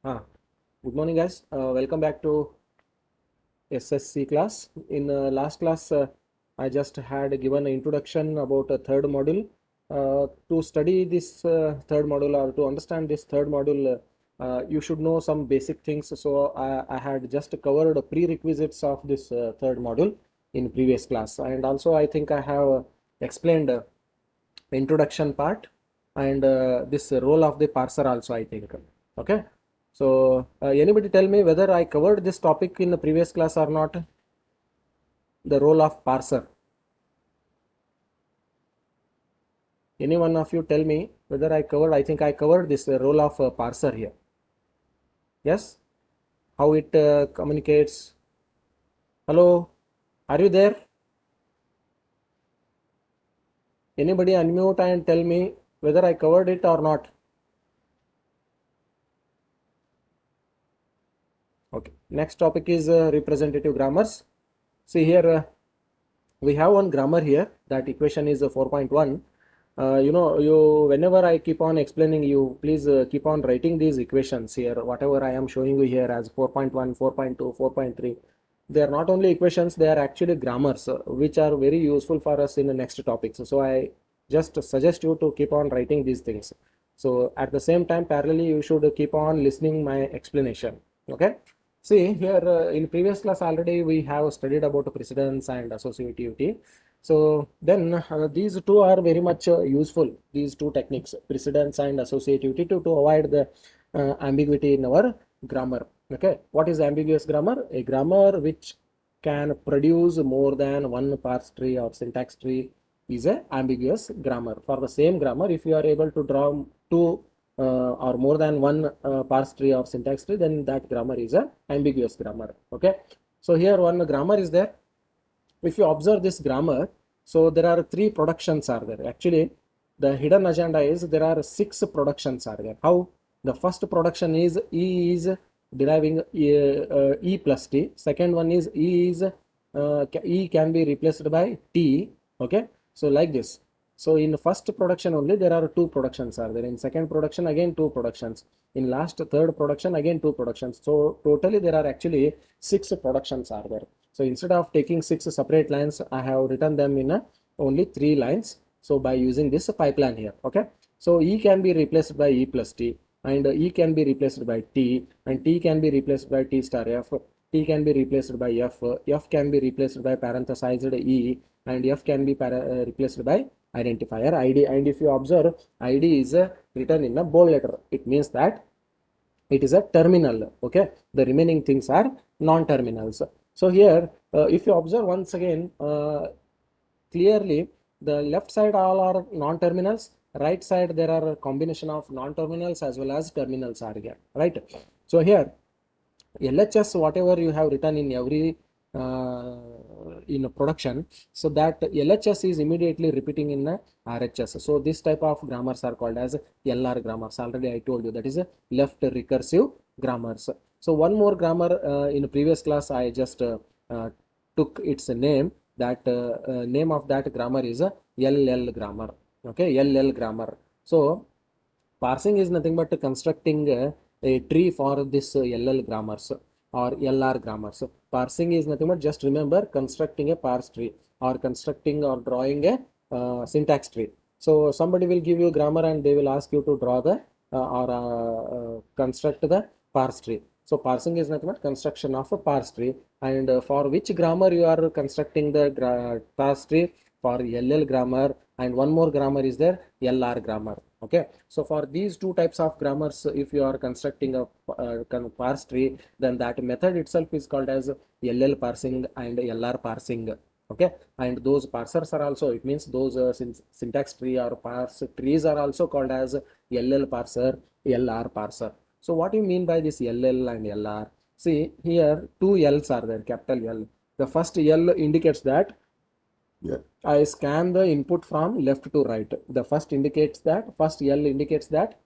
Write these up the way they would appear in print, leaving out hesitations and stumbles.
Ah, Good morning, guys. Welcome back to SSC class. In last class, I just had given an introduction about a third module. To study this third module or to understand this third module, you should know some basic things. So I had just covered prerequisites of this third module in previous class, and also I think I have explained introduction part and this role of the parser also, I think. Okay. So anybody tell me whether I covered this topic in the previous class or not? The role of parser. Any one of you tell me whether I covered? I think I covered this role of parser here. Yes? How it communicates. Hello? Are you there? Anybody unmute and tell me whether I covered it or not? Okay. Next topic is representative grammars. See here, we have one grammar here. That equation is 4.1. You whenever I keep on explaining, you please keep on writing these equations here. Whatever I am showing you here as 4.1, 4.2, 4.3, they are not only equations, they are actually grammars, which are very useful for us in the next topics. So I just suggest you to keep on writing these things. So at the same time, parallelly, you should keep on listening my explanation. Okay. See here, in previous class already we have studied about precedence and associativity. So then these two are very much useful, these two techniques, precedence and associativity, to avoid the ambiguity in our grammar. Okay, what is ambiguous grammar? A grammar which can produce more than one parse tree or syntax tree is a ambiguous grammar. For the same grammar, if you are able to draw two or more than one parse tree or syntax tree, then that grammar is a ambiguous grammar. Okay, so here one grammar is there. If you observe this grammar, so there are three productions are there. Actually, the hidden agenda is there are six productions are there. How? The first production is E is deriving E plus T. Second one is E can be replaced by T. Okay, so like this. So in first production only there are two productions are there. In second production again two productions. In last third production again two productions. So totally there are actually six productions are there. So instead of taking six separate lines, I have written them in only three lines. So by using this pipeline here, okay. So E can be replaced by E plus T, and E can be replaced by T, and T can be replaced by T star F. T can be replaced by F. F can be replaced by parenthesized E, and F can be replaced by identifier ID. And if you observe, ID is written in a bold letter. It means that it is a terminal. Okay, the remaining things are non-terminals. So here, if you observe once again, clearly the left side all are non-terminals, right side there are a combination of non-terminals as well as terminals are here, right? So here LHS, whatever you have written in every in a production, so that LHS is immediately repeating in the RHS. So this type of grammars are called as LR grammars. Already I told you that is a left recursive grammars. So one more grammar in previous class I just took its name. That name of that grammar is a LL grammar. Okay, LL grammar. So parsing is nothing but constructing a tree for this LL grammars or LR grammars. Parsing is nothing but, just remember, constructing a parse tree or constructing or drawing a syntax tree. So somebody will give you grammar and they will ask you to draw the or construct the parse tree. So parsing is nothing but construction of a parse tree, and for which grammar you are constructing the parse tree? For LL grammar, and one more grammar is there, LR grammar. Okay, so for these two types of grammars, if you are constructing a parse tree, then that method itself is called as LL parsing and LR parsing. Okay, and those parsers are also, it means those syntax tree or parse trees are also called as LL parser, LR parser. So what do you mean by this LL and LR? See here, two L's are there, capital L. The first L indicates that I scan the input from left to right. The first indicates that, first L indicates that,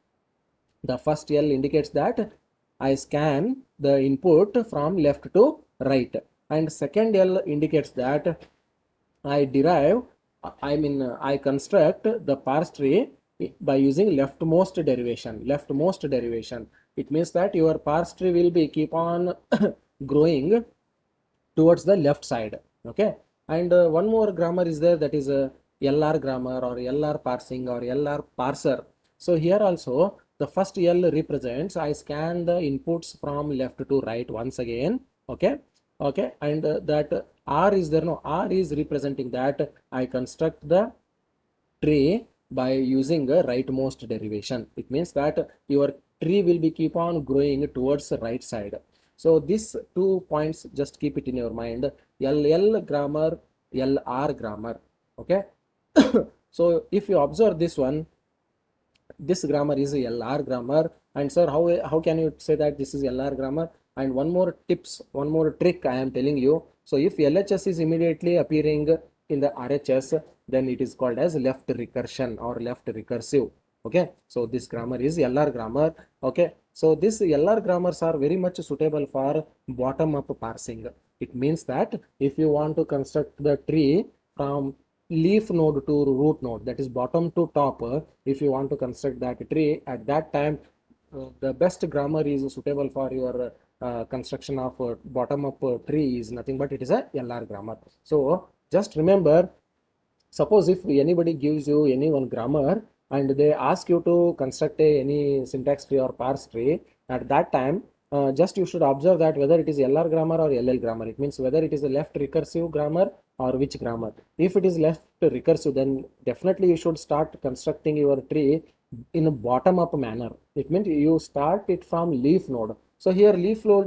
the first L indicates that I scan the input from left to right. And second L indicates that I construct the parse tree by using leftmost derivation. Leftmost derivation. It means that your parse tree will be keep on growing towards the left side. Okay, and one more grammar is there, that is a LR grammar or LR parsing or LR parser. So here also the first L represents I scan the inputs from left to right once again. Okay, okay, and that R is there, no, R is representing that I construct the tree by using a rightmost derivation. It means that your tree will be keep on growing towards the right side. So these 2 points just keep it in your mind. LL grammar, LR grammar. Okay. So if you observe this one, this grammar is LR grammar. And sir, how can you say that this is LR grammar? And one more tips, one more trick I am telling you. So if LHS is immediately appearing in the RHS, then it is called as left recursion or left recursive. Okay, so this grammar is LR grammar. Okay, so this LR grammars are very much suitable for bottom up parsing. It means that if you want to construct the tree from leaf node to root node, that is bottom to top, if you want to construct that tree, at that time the best grammar is suitable for your construction of bottom up tree is nothing but it is a LR grammar. So just remember, suppose if anybody gives you any one grammar and they ask you to construct any syntax tree or parse tree, at that time just you should observe that whether it is LR grammar or LL grammar. It means whether it is a left recursive grammar or which grammar. If it is left recursive, then definitely you should start constructing your tree in a bottom up manner. It means you start it from leaf node. So here leaf node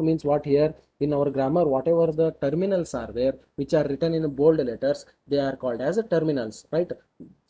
means what? Here in our grammar, whatever the terminals are there which are written in bold letters, they are called as terminals, right?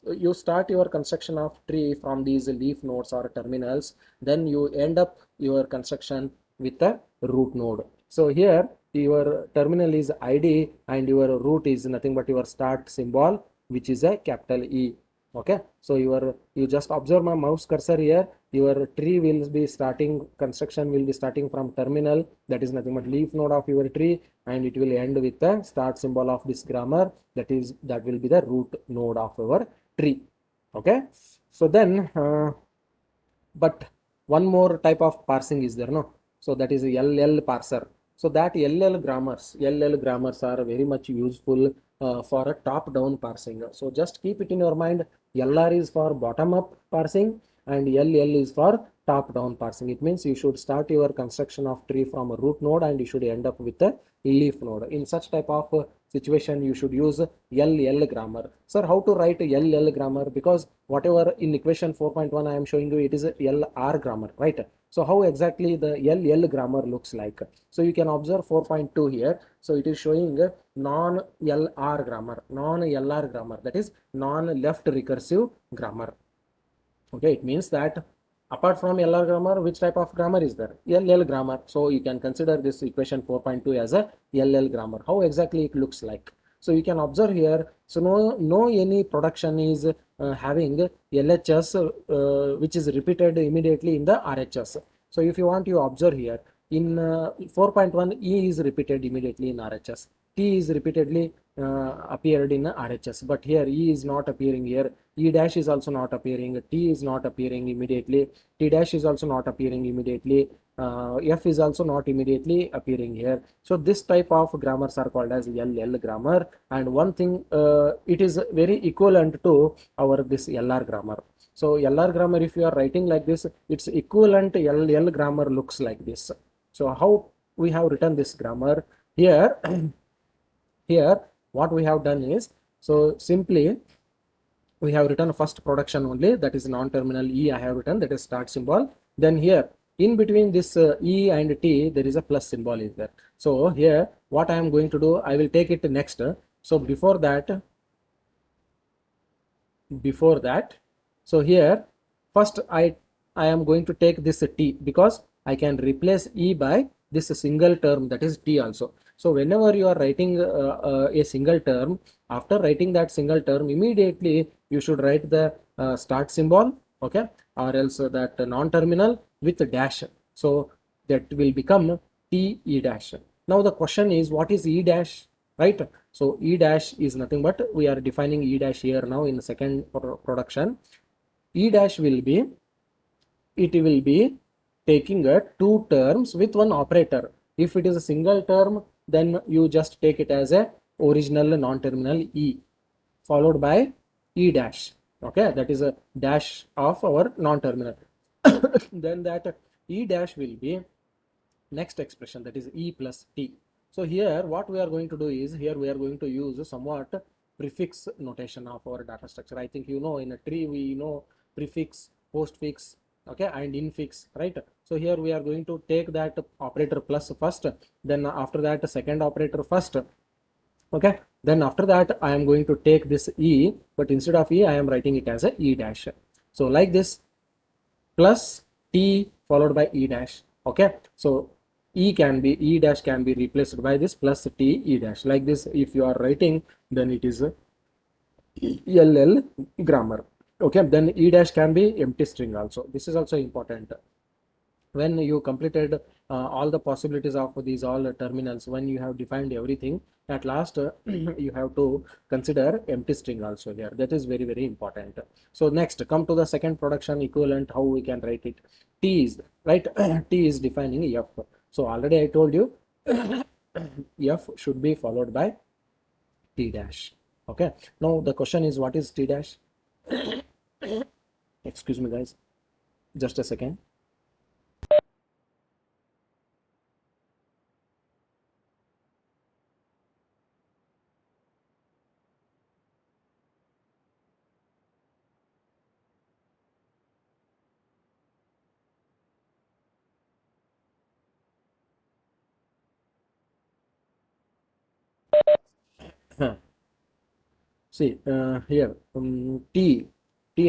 You start your construction of tree from these leaf nodes or terminals, then you end up your construction with a root node. So here your terminal is ID and your root is nothing but your start symbol, which is a capital E. Okay, so you just observe my mouse cursor here. Your tree will be starting, construction will be starting from terminal, that is nothing but leaf node of your tree, and it will end with the start symbol of this grammar, that will be the root node of our tree. Okay, so then but one more type of parsing is there, no? So that is LL parser. So that LL grammars are very much useful for a top down parsing. So just keep it in your mind. LR is for bottom up parsing and LL is for top down parsing. It means you should start your construction of tree from a root node and you should end up with a leaf node. In such type of situation, you should use LL grammar. Sir, how to write LL grammar? Because whatever in equation 4.1 I am showing you, it is a LR grammar, right? So how exactly the LL grammar looks like? So you can observe 4.2 here. So it is showing non-LR grammar, non-LR grammar, that is non-left recursive grammar. Okay, it means that apart from LR grammar, which type of grammar is there? LL grammar. So you can consider this equation 4.2 as a LL grammar. How exactly it looks like? So you can observe here. So no any production is having LHS which is repeated immediately in the RHS. So if you want, you observe here in 4.1 E is repeated immediately in RHS. T is repeatedly appeared in RHS, but here E is not appearing here. E dash is also not appearing. T is not appearing immediately. T dash is also not appearing immediately. F is also not immediately appearing here. So this type of grammars are called as LL grammar. And one thing, it is very equivalent to our this LR grammar. So LR grammar, if you are writing like this, its equivalent LL grammar looks like this. So how we have written this grammar here? Here what we have done is, so simply we have written first production only, that is non-terminal E I have written, that is start symbol. Then here in between this E and T there is a plus symbol is there. So here what I am going to do, I will take it next. So before that, so here first I am going to take this T, because I can replace E by this single term, that is T also. So whenever you are writing a single term, after writing that single term, immediately you should write the start symbol, okay, or else that non-terminal with a dash. So that will become T E dash. Now the question is, what is E dash, right? So E dash is nothing but, we are defining E dash here now in the second production. E dash will be, it will be taking two terms with one operator. If it is a single term, then you just take it as a original non-terminal E followed by E dash. Okay, that is a dash of our non-terminal. Then that E dash will be next expression, that is E plus T. So here what we are going to do is, here we are going to use somewhat prefix notation of our data structure. I think you know in a tree we know prefix, postfix, okay, and infix, right? So here we are going to take that operator plus first, then after that second operator first, okay, then after that I am going to take this E, but instead of E I am writing it as a E dash. So like this, plus T followed by E dash. Okay, so E dash can be replaced by this plus T E dash. Like this, if you are writing, then it is a LL grammar. Okay, then E dash can be empty string also. This is also important. When you completed all the possibilities of these all terminals, when you have defined everything, at last you have to consider empty string also here. That is very, very important. So next, come to the second production equivalent, how we can write it. T is, right? T is defining F. So already I told you F should be followed by T dash. Okay, now the question is, what is T dash? Excuse me guys, just a second. See here, T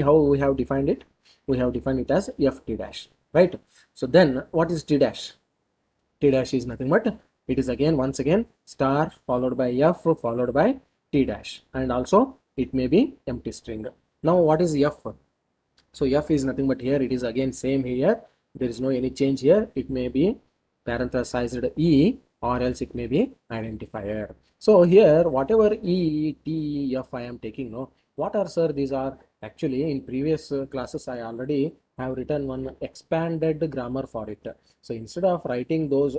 how we have defined it? We have defined it as Ft dash, right? So then what is T dash? T dash is nothing but, it is again once again star followed by F followed by T dash, and also it may be empty string. Now what is F? So F is nothing but, here it is again same here. There is no any change here. It may be parenthesized E, or else it may be identifier. So here whatever E, T, F I am taking, no, what are, sir, these are actually in previous classes I already have written one expanded grammar for it. So instead of writing those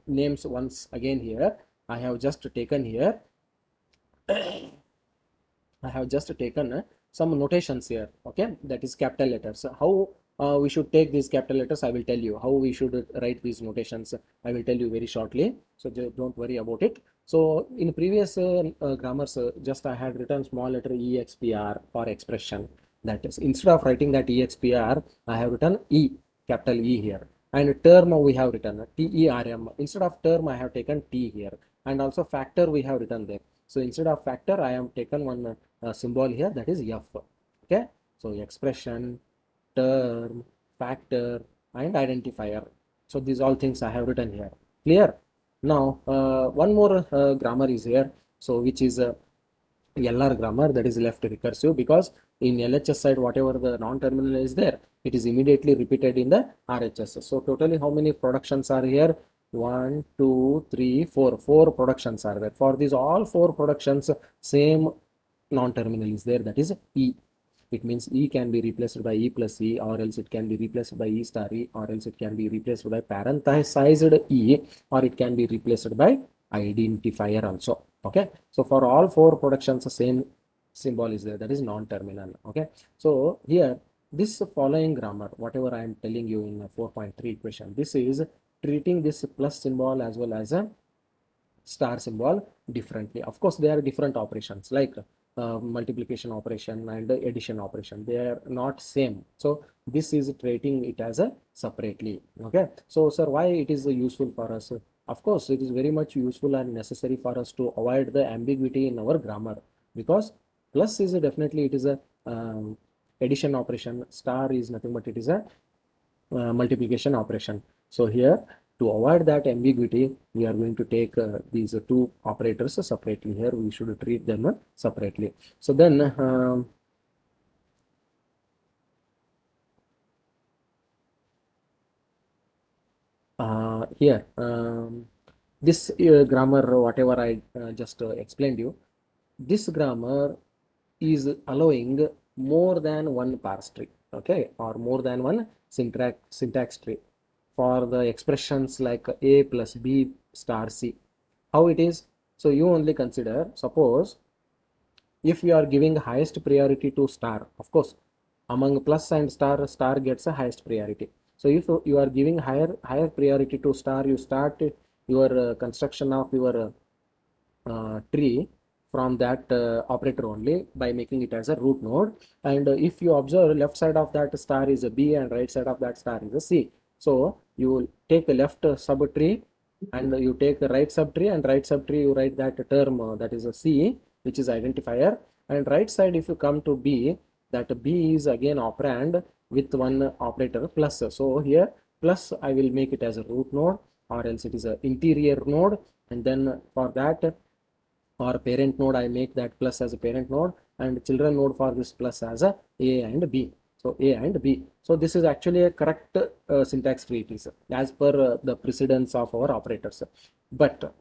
names once again here, I have just taken here I have just taken some notations here, okay, that is capital letters. How we should take these capital letters, I will tell you. How we should write these notations, I will tell you very shortly. So don't worry about it. So in previous grammars, just I had written small letter EXPR for expression. That is, instead of writing that EXPR, I have written E, capital E here. And term we have written TERM. Instead of term, I have taken T here. And also factor we have written there. So instead of factor, I have taken one symbol here, that is F. Okay, so expression, term, factor, and identifier. So these all things I have written here. Clear? Now one more grammar is here, so which is LR grammar, that is left recursive, because in LHS side whatever the non-terminal is there, it is immediately repeated in the RHS. So totally how many productions are here? 1, 2, 3, 4. 4 productions are there. For these all 4 productions, same non-terminal is there, that is E. It means E can be replaced by E plus E, or else it can be replaced by E star E, or else it can be replaced by parenthesized E, or it can be replaced by identifier also. Okay, so for all 4 productions the same symbol is there, that is non-terminal. Okay, so here this following grammar, whatever I am telling you in 4.3 equation, this is treating this plus symbol as well as a star symbol differently. Of course, they are different operations, like multiplication operation and addition operation. They are not same. So this is treating it as a separately. Okay. So sir, why it is useful for us? Of course, it is very much useful and necessary for us to avoid the ambiguity in our grammar, because plus is definitely it is a addition operation. Star is nothing but it is a multiplication operation. So here, to avoid that ambiguity, we are going to take these two operators separately. Here we should treat them separately. So then here this grammar, whatever I just explained you, this grammar is allowing more than one parse tree, okay, or more than one syntax tree. for the expressions like a plus b star c. How it is? So you only consider, suppose if you are giving highest priority to star, of course among plus and star, star gets a highest priority. So if you are giving higher priority to star, you start your construction of your tree from that operator only by making it as a root node. And if you observe, left side of that star is a b and right side of that star is a c. So you will take the left subtree and you take the right subtree, and right subtree you write that term that is a c, which is identifier. And right side if you come to b, that b is again operand with one operator plus. So here plus I will make it as a root node, or else it is a interior node. And then for that, or parent node, I make that plus as a parent node, and children node for this plus as a and b. So a and b. So this is actually a correct syntax tree, it is as per the precedence of our operators. But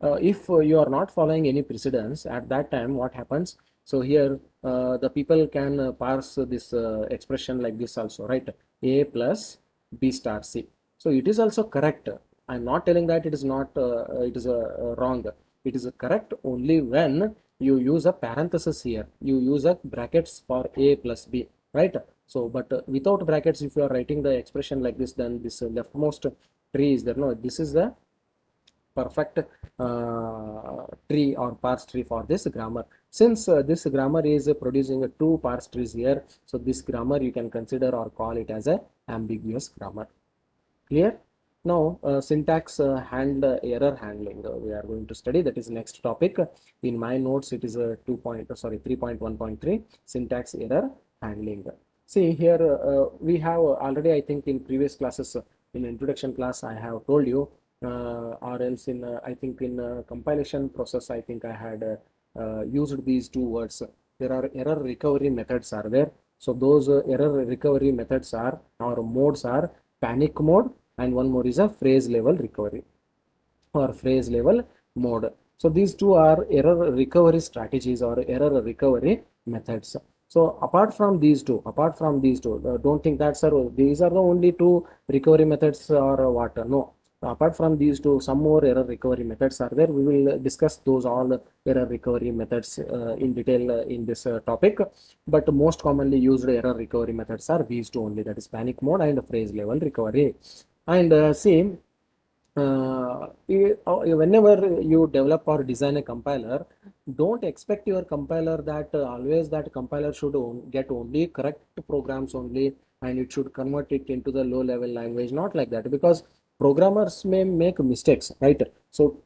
if you are not following any precedence, at that time what happens? So here the people can parse this expression like this also, right? A plus b star c. So it is also correct. I'm not telling that it is not it is wrong. It is correct only when you use a parenthesis here. You use a brackets for a plus b, right? So, but without brackets, if you are writing the expression like this, then this leftmost tree is there. No, this is the perfect tree or parse tree for this grammar. Since this grammar is producing two parse trees here, so this grammar you can consider or call it as a ambiguous grammar. Clear? Now syntax error handling we are going to study. That is next topic. In my notes it is a 3.1.3 syntax error handling. See here we have already, I think in previous classes, in introduction class I have told you, or else in I think in compilation process I think I had used these two words. There are error recovery methods are there. So those error recovery methods are, or modes are, panic mode, and one more is a phrase level recovery or phrase level mode. So these two are error recovery strategies or error recovery methods. So apart from these two, don't think that, sir, these are the only two recovery methods or what? No. Apart from these two, some more error recovery methods are there. We will discuss those all error recovery methods in detail in this topic. But most commonly used error recovery methods are these two only, that is panic mode and phrase level recovery. And see, whenever you develop or design a compiler, don't expect your compiler that always that compiler should get only correct programs only, and it should convert it into the low level language. Not like that, because programmers may make mistakes, right? So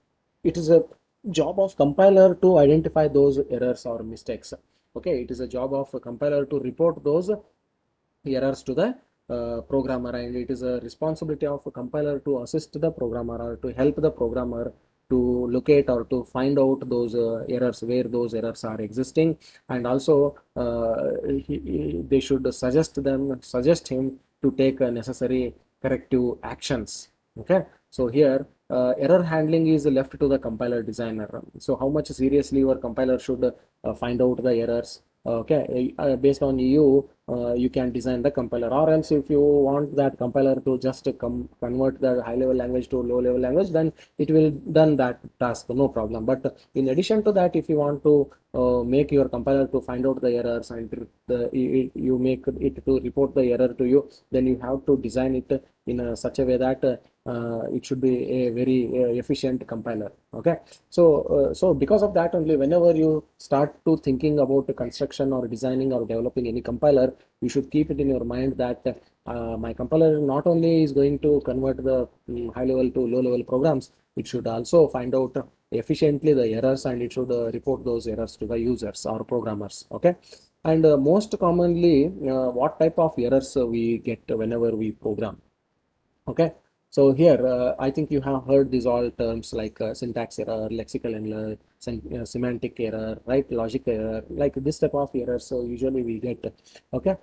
it is a job of compiler to identify those errors or mistakes. Okay, it is a job of a compiler to report those errors to the programmer, and it is a responsibility of a compiler to assist the programmer or to help the programmer to locate or to find out those errors, where those errors are existing. And also they should suggest him to take necessary corrective actions. Okay, so here error handling is left to the compiler designer. So how much seriously your compiler should find out the errors. Okay, based on you, you can design the compiler. Or else if you want that compiler to just convert the high level language to low level language, then it will done that task, no problem. But in addition to that, if you want to make your compiler to find out the errors, and you make it to report the error to you, then you have to design it in such a way that it should be a very efficient compiler. Okay, so because of that only, whenever you start to thinking about the construction or designing or developing any compiler, you should keep it in your mind that my compiler not only is going to convert the high level to low level programs, it should also find out efficiently the errors, and it should report those errors to the users or programmers. Okay, and most commonly what type of errors we get whenever we program. Okay, so here I think you have heard these all terms like syntax error, lexical error, semantic error, right? Logic error, like this type of errors. So usually we get. Okay,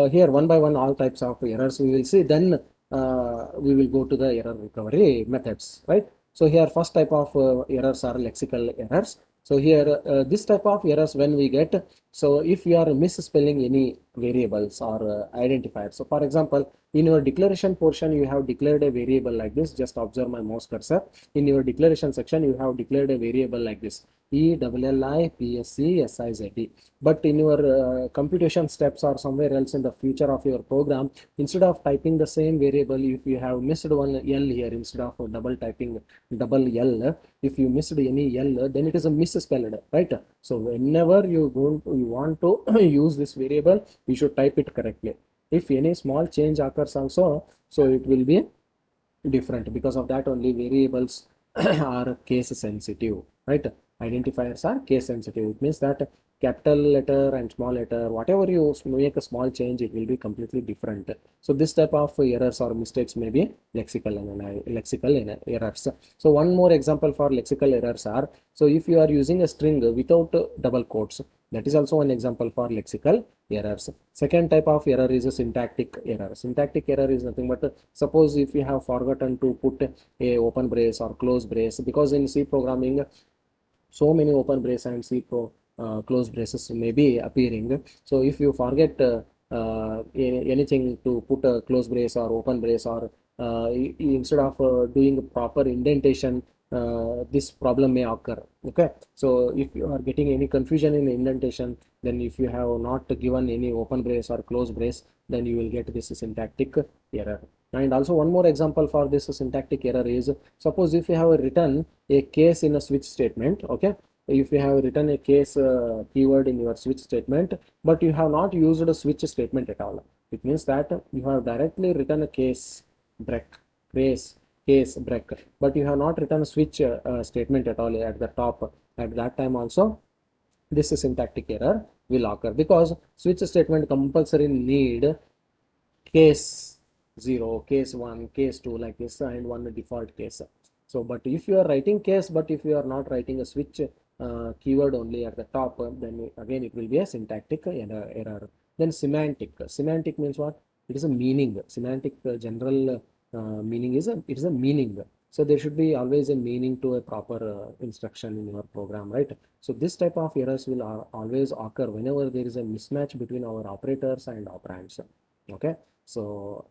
here one by one all types of errors we will see. Then we will go to the error recovery methods, right? So here first type of errors are lexical errors. So here, this type of errors when we get, so if you are misspelling any variables or identifiers. So for example, in your declaration portion, you have declared a variable like this. Just observe my mouse cursor. In your declaration section, you have declared a variable like this: ELLIPSCSIZD. But in your computation steps or somewhere else in the future of your program, instead of typing the same variable, if you have missed one L here, instead of double typing double L, if you missed any L, then it is a misspelled, right? So whenever you want to use this variable, you should type it correctly. If any small change occurs also, so it will be different. Because of that only variables are case sensitive, right? Identifiers are case sensitive. It means that capital letter and small letter, whatever you make a small change, it will be completely different. So this type of errors or mistakes may be lexical errors. So one more example for lexical errors are, so if you are using a string without double quotes, that is also an example for lexical errors. Second type of error is a syntactic error. Syntactic error is nothing but, suppose if you have forgotten to put a open brace or close brace, because in C programming so many open brace and close braces may be appearing. So if you forget anything to put a close brace or open brace, or instead of doing proper indentation, this problem may occur. Okay, so if you are getting any confusion in indentation, then if you have not given any open brace or close brace, then you will get this syntactic error. And also one more example for this syntactic error is, suppose if you have written a case in a switch statement. Okay, if you have written a case keyword in your switch statement, but you have not used a switch statement at all, it means that you have directly written a case break, case break, but you have not written a switch statement at all at the top. At that time also, this syntactic error will occur, because switch statement compulsory need case 0, case 1, case 2, like this, and one default case. So but if you are writing case, but if you are not writing a switch keyword only at the top, then again it will be a syntactic error. Then semantic means what? It is a meaning. Semantic general meaning is it is a meaning. So there should be always a meaning to a proper instruction in your program, right? So this type of errors will always occur whenever there is a mismatch between our operators and operands. Okay, so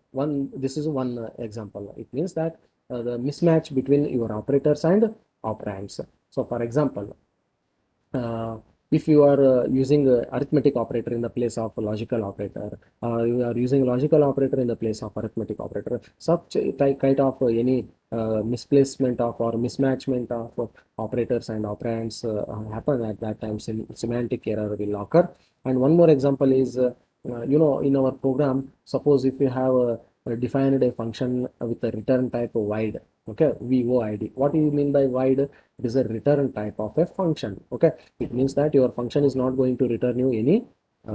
this is one example. It means that the mismatch between your operators and operands. So for example, if you are using arithmetic operator in the place of logical operator, you are using logical operator in the place of arithmetic operator, such kind of any misplacement of or mismatchment of operators and operands happen. At that time, semantic error will occur. And one more example is, in our program, suppose if you have defined a function with a return type void. Okay, void. What do you mean by void? It is a return type of a function. Okay, it means that your function is not going to return you any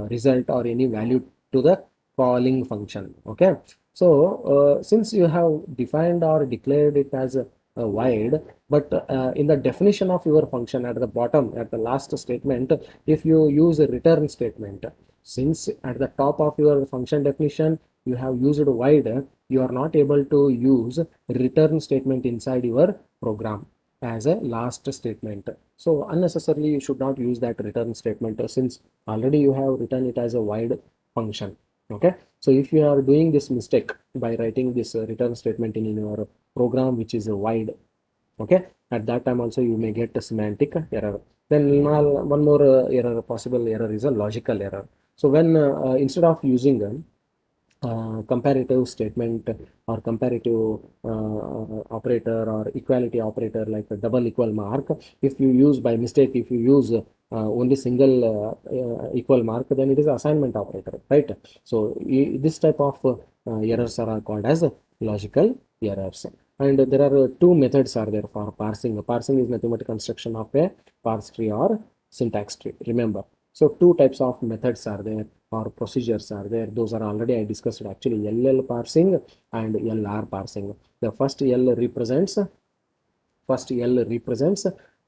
result or any value to the calling function. Okay, so since you have defined or declared it as a void, but in the definition of your function at the bottom, at the last statement, if you use a return statement, since at the top of your function definition you have used void, you are not able to use return statement inside your program as a last statement. So unnecessarily you should not use that return statement, since already you have written it as a void function. Okay, so if you are doing this mistake by writing this return statement in your program which is a void, okay, at that time also you may get a semantic error. Then one more error, possible error, is a logical error. So when instead of using comparative statement or comparative operator or equality operator like a double equal mark, if you use by mistake, if you use only single equal mark, then it is assignment operator, right? So this type of errors are called as logical errors. And there are two methods are there for parsing. Parsing is nothing but construction of a parse tree or syntax tree, remember. So two types of methods are there or procedures are there. Those are already I discussed, actually, LL parsing and LR parsing. The first L represents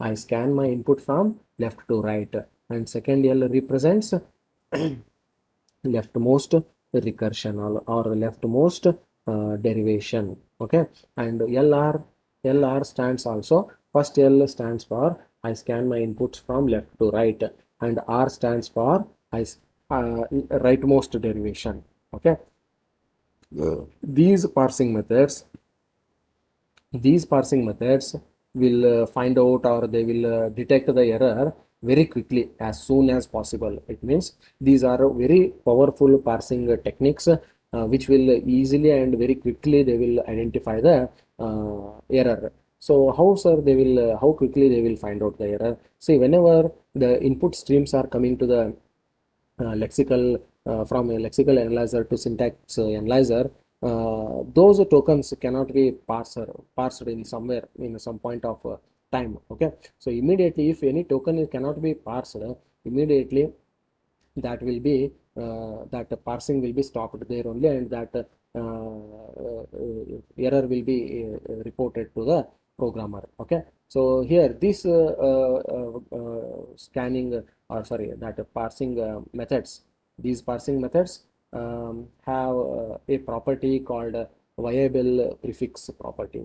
I scan my input from left to right, and second L represents leftmost recursion or leftmost derivation. Okay, and LR stands also, first L stands for I scan my inputs from left to right, and R stands for rightmost derivation. Okay. These parsing methods these parsing methods will find out, or they will detect the error very quickly as soon as possible. It means these are very powerful parsing techniques which will easily and very quickly they will identify the error. So how, sir, they will how quickly they will find out the error? See, whenever the input streams are coming to the lexical from a lexical analyzer to syntax analyzer, those tokens cannot be parsed in somewhere in some point of time. Okay, so immediately if any token cannot be parsed, immediately that will be that parsing will be stopped there only, and that error will be reported to the programmer. Okay, so here this scanning or sorry that parsing methods these parsing methods have a property called viable prefix property.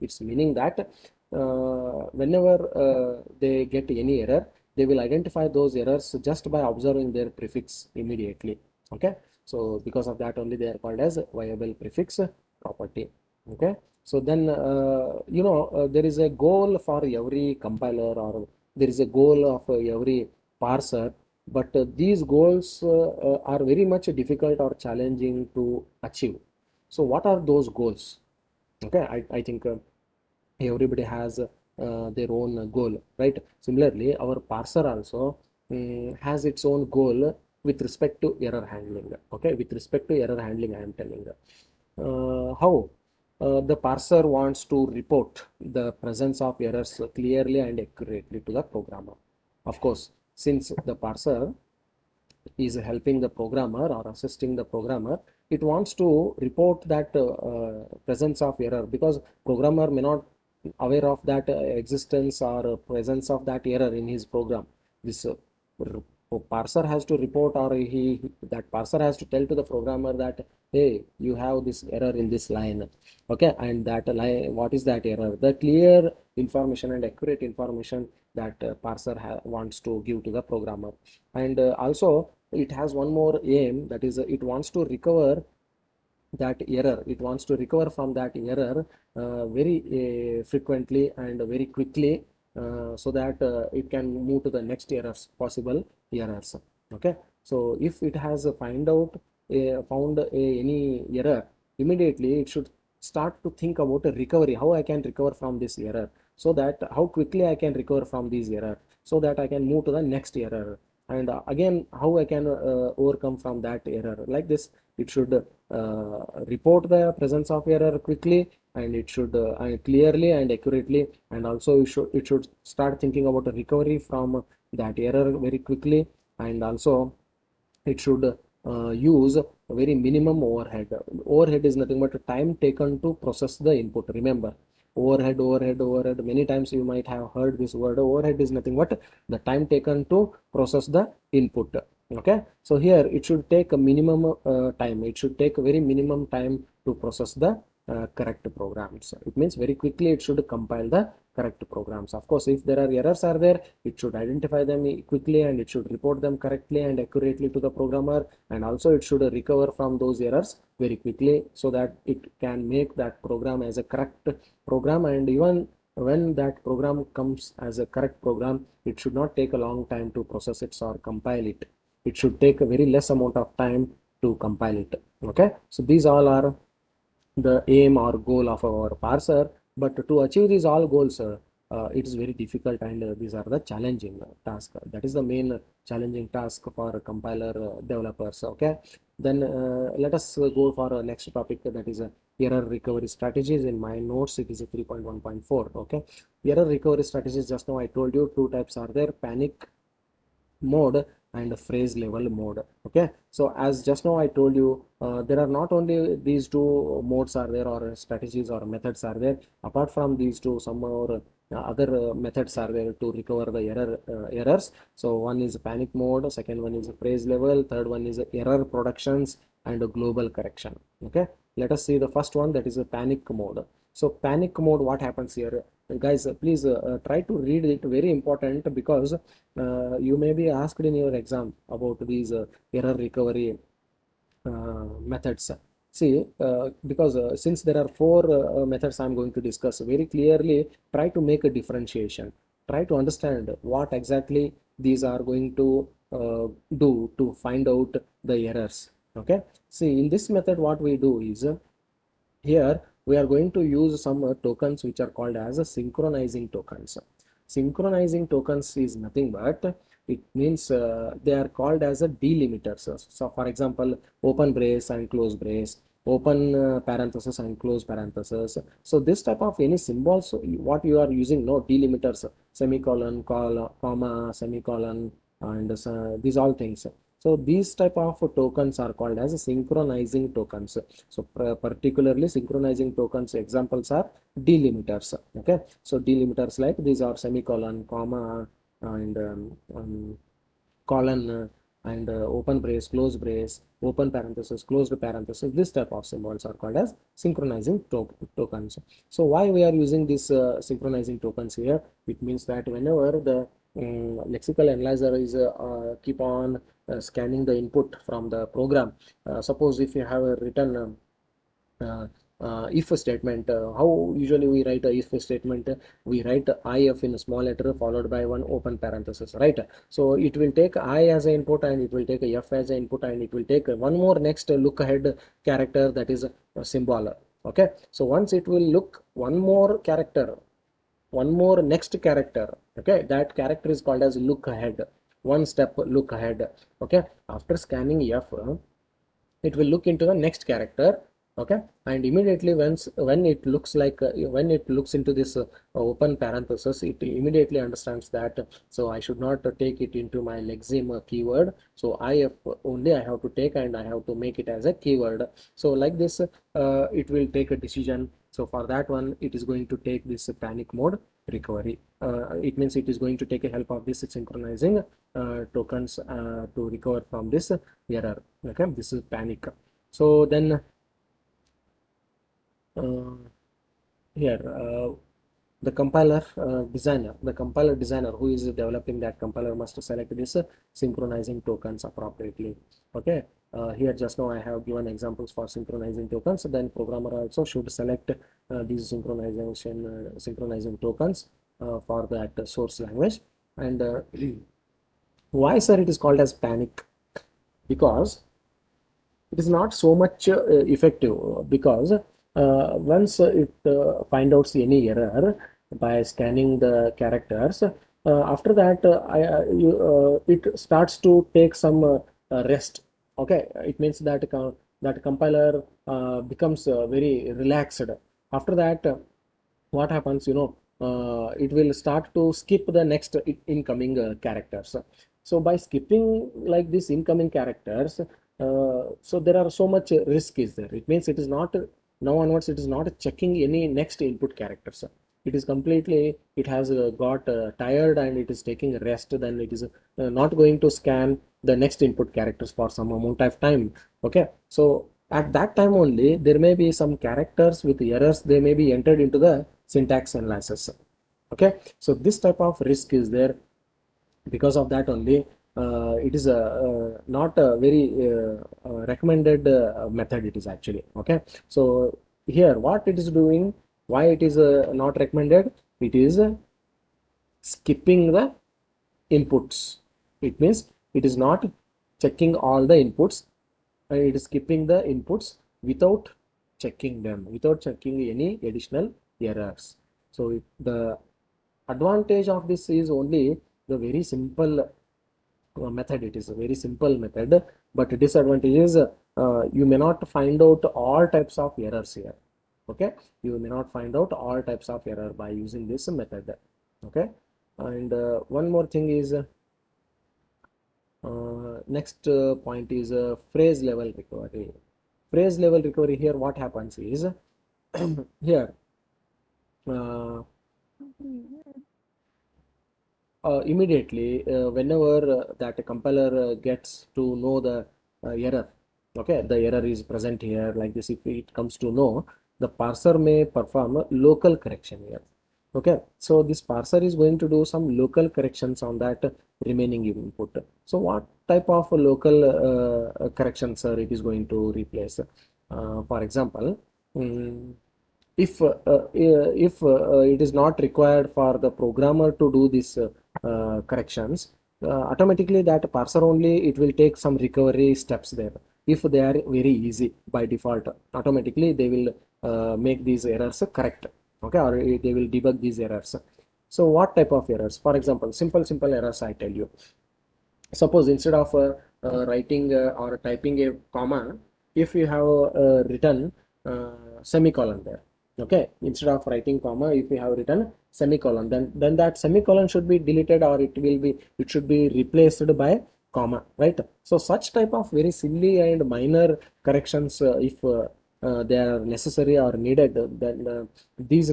It's meaning that whenever they get any error, they will identify those errors just by observing their prefix immediately. Okay, so because of that only they are called as viable prefix property. Okay, so then there is a goal for every compiler, or there is a goal of every parser, but these goals are very much difficult or challenging to achieve. So what are those goals? Okay, I think everybody has their own goal, right? Similarly, our parser also has its own goal with respect to error handling. Okay, with respect to error handling, I am telling how the parser wants to report the presence of errors clearly and accurately to the programmer. Of course, since the parser is helping the programmer or assisting the programmer, it wants to report that presence of error, because programmer may not aware of that existence or presence of that error in his program. This parser has to report, or that parser has to tell to the programmer that, hey, you have this error in this line. Okay, and that line, what is that error? The clear information and accurate information that parser wants to give to the programmer. And also it has one more aim, that is it wants to recover that error. It wants to recover from that error very frequently and very quickly, so that it can move to the next possible errors. Okay, so if it has found any error, immediately it should start to think about a recovery, how I can recover from this error, so that how quickly I can recover from this error, so that I can move to the next error, and again how I can overcome from that error. Like this, it should report the presence of error quickly, and it should clearly and accurately, and also it should start thinking about a recovery from that error very quickly, and also it should use a very minimum overhead. Overhead is nothing but time taken to process the input. Remember, overhead. Many times you might have heard this word. Overhead is nothing but the time taken to process the input. Okay, so here it should take a minimum time. It should take a very minimum time to process the correct programs. It means very quickly it should compile the correct programs. Of course, if there are errors are there, it should identify them quickly, and it should report them correctly and accurately to the programmer, and also it should recover from those errors very quickly, so that it can make that program as a correct program. And even when that program comes as a correct program, it should not take a long time to process it or compile it. It should take a very less amount of time to compile it. Okay, so these all are the aim or goal of our parser. But to achieve these all goals, it is very difficult, and these are the challenging task. That is the main challenging task for compiler developers. Okay, then let us go for next topic, that is error recovery strategies. In my notes it is a 3.1.4. okay, error recovery strategies, just now I told you two types are there: panic mode and phrase level mode. Okay, so as just now I told you, there are not only these two modes are there, or strategies or methods are there. Apart from these two, some more other methods are there to recover the errors. So one is panic mode, second one is phrase level, third one is error productions and global correction. Okay, let us see the first one, that is a panic mode. So panic mode, what happens here? Guys, please try to read it, very important, because you may be asked in your exam about these error recovery methods. See, because since there are four methods I'm going to discuss, very clearly try to make a differentiation. Try to understand what exactly these are going to do to find out the errors. Okay. See, in this method, what we do is here we are going to use some tokens which are called as a synchronizing tokens. Synchronizing tokens is nothing but it means they are called as a delimiters. So for example, open brace and close brace, open parenthesis and close parenthesis. So this type of any symbols what you are using, no delimiters, semicolon, comma, semicolon, and these all things. So these type of tokens are called as synchronizing tokens. So particularly synchronizing tokens examples are delimiters. Okay, so delimiters like these are semicolon, comma, and colon, and open brace, close brace, open parenthesis, closed parenthesis. This type of symbols are called as synchronizing tokens. So why we are using this synchronizing tokens here? It means that whenever the lexical analyzer is keep on scanning the input from the program. Suppose if you have a written uh, if statement, how usually we write a if statement, we write if in a small letter followed by one open parenthesis, right? So it will take I as an input, and it will take a f as an input, and it will take one more next look ahead character, that is a symbol. Okay, so once it will look one more character, one more next character, okay, that character is called as look ahead, one step look ahead. Okay, after scanning f, it will look into the next character. Okay, and immediately when it looks like when it looks into this open parenthesis, it immediately understands that so I should not take it into my lexeme keyword, so if only I have to take, and I have to make it as a keyword. So like this it will take a decision. So for that one, it is going to take this panic mode recovery. It means it is going to take a help of this synchronizing tokens to recover from this error. Okay, this is panic. So then uh, here the compiler designer who is developing that compiler must select this synchronizing tokens appropriately. Okay, here just now I have given examples for synchronizing tokens. Then programmer also should select these synchronizing tokens for that source language. And why, sir, it is called as panic? Because it is not so much effective, because once it find out any error by scanning the characters, after that it starts to take some rest. Okay, it means that that compiler becomes very relaxed. After that what happens, it will start to skip the next incoming characters. So by skipping like this incoming characters, so there are so much risk is there. It means it is not, now onwards it is not checking any next input characters. It is completely, it has got tired and it is taking rest. Then it is not going to scan the next input characters for some amount of time. Okay, so at that time only there may be some characters with errors, they may be entered into the syntax analysis. Okay, so this type of risk is there. Because of that only it is not a very recommended method, it is actually. Okay, so here what it is doing, why it is not recommended, it is skipping the inputs. It means it is not checking all the inputs, and it is skipping the inputs without checking them, without checking any additional errors. So the advantage of this is only the very simple method. It is a very simple method, but disadvantage is you may not find out all types of errors here. Okay, you may not find out all types of error by using this method. Okay, and one more thing is next point is phrase level recovery. Phrase level recovery, here what happens is here uh, immediately whenever that compiler gets to know the error, okay, the error is present here like this, if it comes to know, the parser may perform a local correction here. Okay, so this parser is going to do some local corrections on that remaining input. So what type of local corrections it is going to replace? For example, mm, if it is not required for the programmer to do these corrections, automatically that parser only it will take some recovery steps there. If they are very easy by default, automatically they will make these errors correct. Okay, or they will debug these errors. So what type of errors? For example, simple errors I tell you. Suppose instead of writing or typing a comma, if you have written semicolon there, okay, instead of writing comma, if you have written semicolon, then that semicolon should be deleted, or it should be replaced by comma, right? So such type of very silly and minor corrections, if they are necessary or needed, then these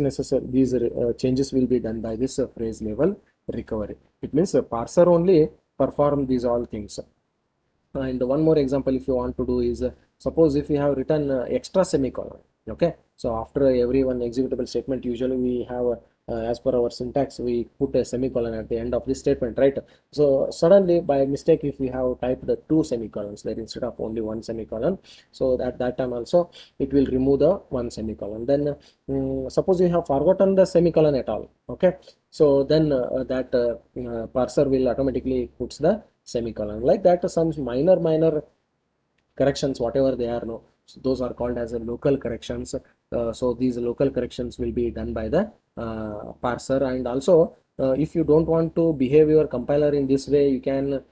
changes will be done by this phrase level recovery. It means parser only perform these all things. And one more example if you want to do is, suppose if you have written extra semicolon, okay, so after every one executable statement, usually we have as per our syntax, we put a semicolon at the end of this statement, right? So suddenly by mistake, if we have typed the two semicolons there instead of only one semicolon, so at that time also it will remove the one semicolon. Then suppose you have forgotten the semicolon at all, okay, so then that parser will automatically puts the semicolon. Like that, some minor corrections, whatever they are, no, so those are called as a local corrections. So these local corrections will be done by the parser. And also, if you don't want to behave your compiler in this way, you can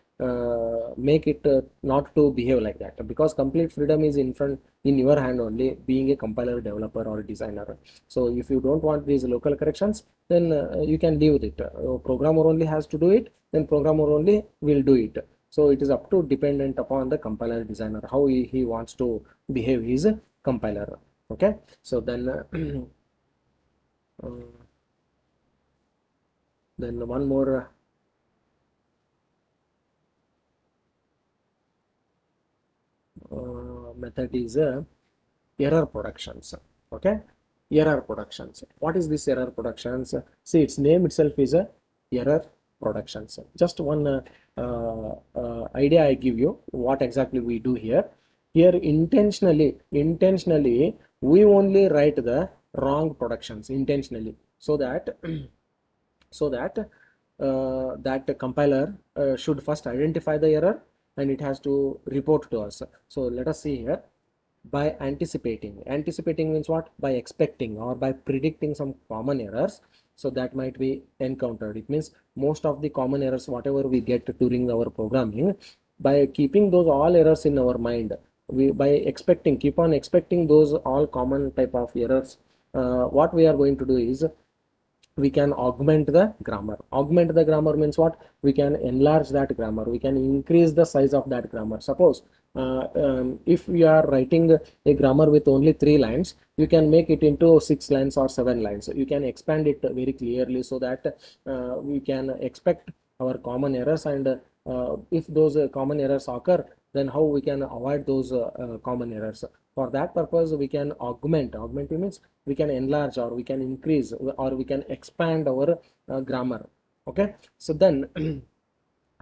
make it not to behave like that, because complete freedom is in your hand only, being a compiler, developer or designer. So if you don't want these local corrections, then you can leave with it. Programmer only has to do it, then programmer only will do it. So it is up to dependent upon the compiler designer, how he wants to behave his compiler. Okay, so then uh, then one more method is error productions. Okay, error productions. What is this error productions? See, its name itself is a error productions. Just one idea I give you what exactly we do here. Here intentionally we only write the wrong productions intentionally, so that that compiler should first identify the error and it has to report to us. So let us see here. By anticipating means what? By expecting or by predicting some common errors, so that might be encountered. It means most of the common errors whatever we get during our programming, by keeping those all errors in our mind, we by expecting, keep on expecting those all common type of errors, what we are going to do is we can augment the grammar. Augment the grammar means what? We can enlarge that grammar, we can increase the size of that grammar. Suppose if we are writing a grammar with only 3 lines, you can make it into 6 lines or 7 lines. You can expand it very clearly, so that we can expect our common errors, and if those common errors occur, then how we can avoid those common errors. For that purpose, we can augment means we can enlarge, or we can increase, or we can expand our grammar. Okay, so then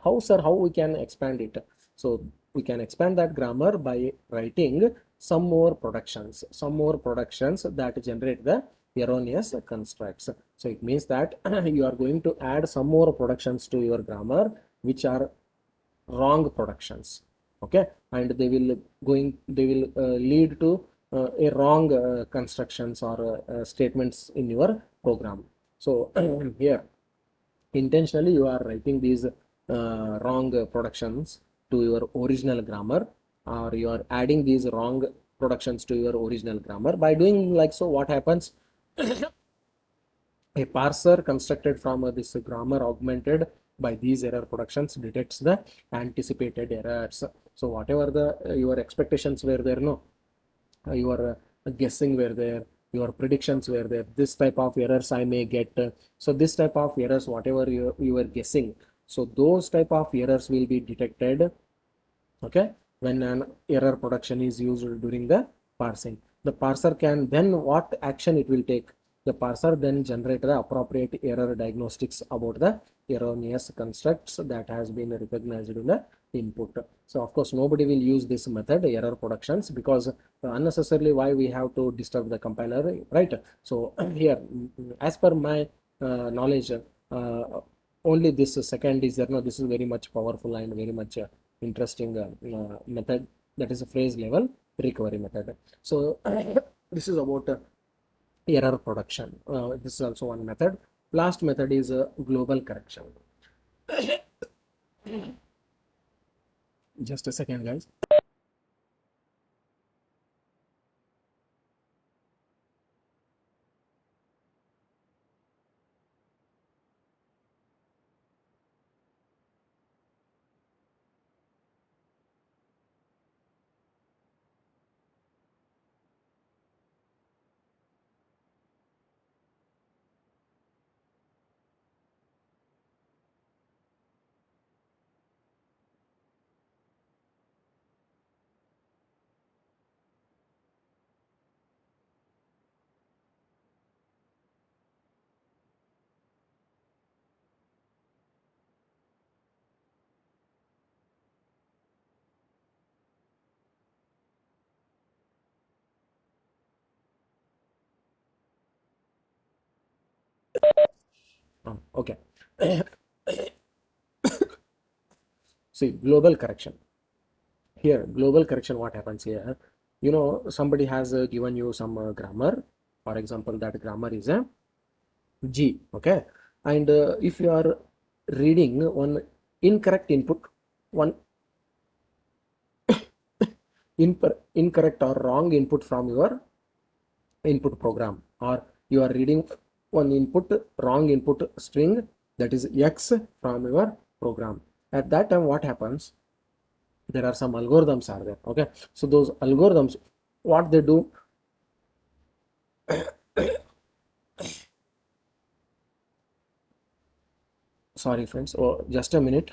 how we can expand it? So we can expand that grammar by writing some more productions that generate the erroneous constructs. So it means that you are going to add some more productions to your grammar which are wrong productions. Okay, and they will lead to a wrong constructions or statements in your program. So here intentionally you are writing these wrong productions to your original grammar, or you are adding these wrong productions to your original grammar. By doing like so, what happens? A parser constructed from this grammar augmented by these error productions detects the anticipated errors. So whatever the your expectations were there, no, your guessing were there, your predictions were there, this type of errors I may get. So this type of errors, whatever you were guessing, so those type of errors will be detected, okay, when an error production is used during the parsing. the parser can then what action it will take? The parser then generate the appropriate error diagnostics about the erroneous constructs that has been recognized in the input. So of course nobody will use this method, error productions, because unnecessarily why we have to disturb the compiler, right? So here, as per my knowledge, only this second is there. No, this is very much powerful and very much interesting method, that is a phrase level recovery method. So this is about error production. This is also one method. Last method is global correction. Just a second, guys. Okay. See, global correction. Here, global correction, what happens here? You know, somebody has given you some grammar. For example, that grammar is a G, okay? And if you are reading one incorrect input, one incorrect or wrong input from your input program, or you are reading one input wrong input string, that is X, from your program, at that time what happens? There are some algorithms are there, okay? So those algorithms, what they do, sorry friends, oh, just a minute.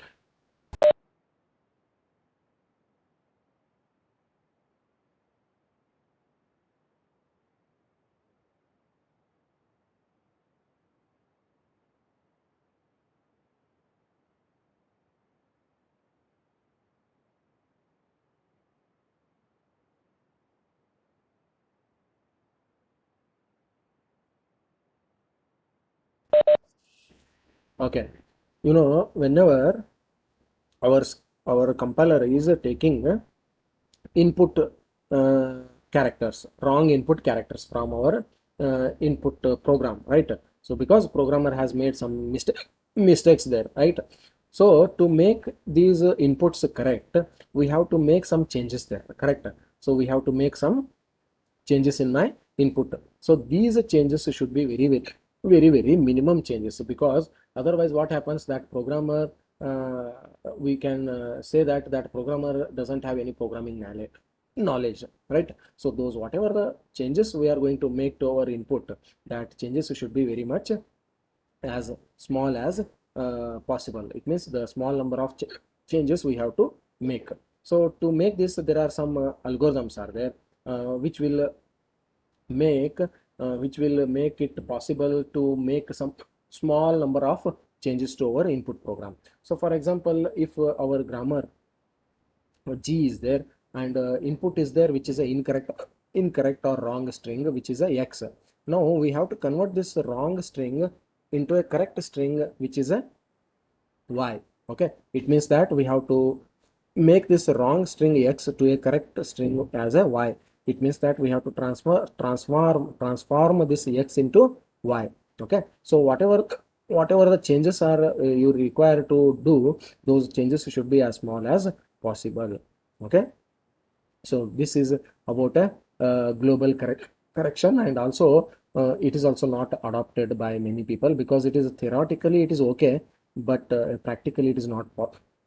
Okay, you know, whenever our our compiler is taking input characters, wrong input characters from our input program, right? So because programmer has made some mistakes there, right? So to make these inputs correct, we have to make some changes there, correct? So we have to make some changes in my input. So these changes should be very minimum changes, because otherwise what happens, that programmer, uh, we can say that that programmer doesn't have any programming knowledge, right? So those whatever the changes we are going to make to our input, that changes should be very much as small as possible. It means the small number of changes we have to make. So to make this, there are some algorithms are there, make which will make it possible to make some small number of changes to our input program. So for example, if our grammar G is there, and input is there which is a incorrect or wrong string, which is a X. Now we have to convert this wrong string into a correct string, which is a Y. Okay, it means that we have to make this wrong string X to a correct string as a Y. It means that we have to transform this X into Y. Okay, so whatever the changes are you require to do, those changes should be as small as possible. Okay, so this is about a global correction, and also it is also not adopted by many people, because it is theoretically it is okay, but practically it is not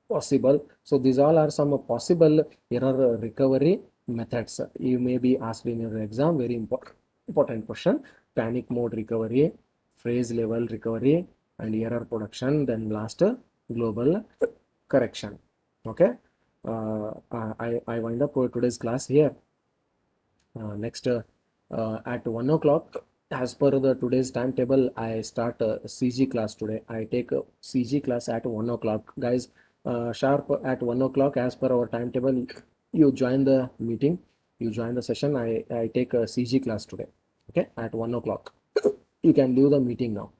possible. So these all are some possible error recovery methods. You may be asked in your exam, very important question: panic mode recovery, phrase level recovery, and error production, then last global correction. Okay, I wind up today's class here. Next, at 1 o'clock, as per the today's timetable, I start a CG class today. I take a CG class at 1 o'clock. Guys, sharp at 1 o'clock, as per our timetable, you join the meeting, you join the session. I take a CG class today, okay, at 1 o'clock. You can leave the meeting now.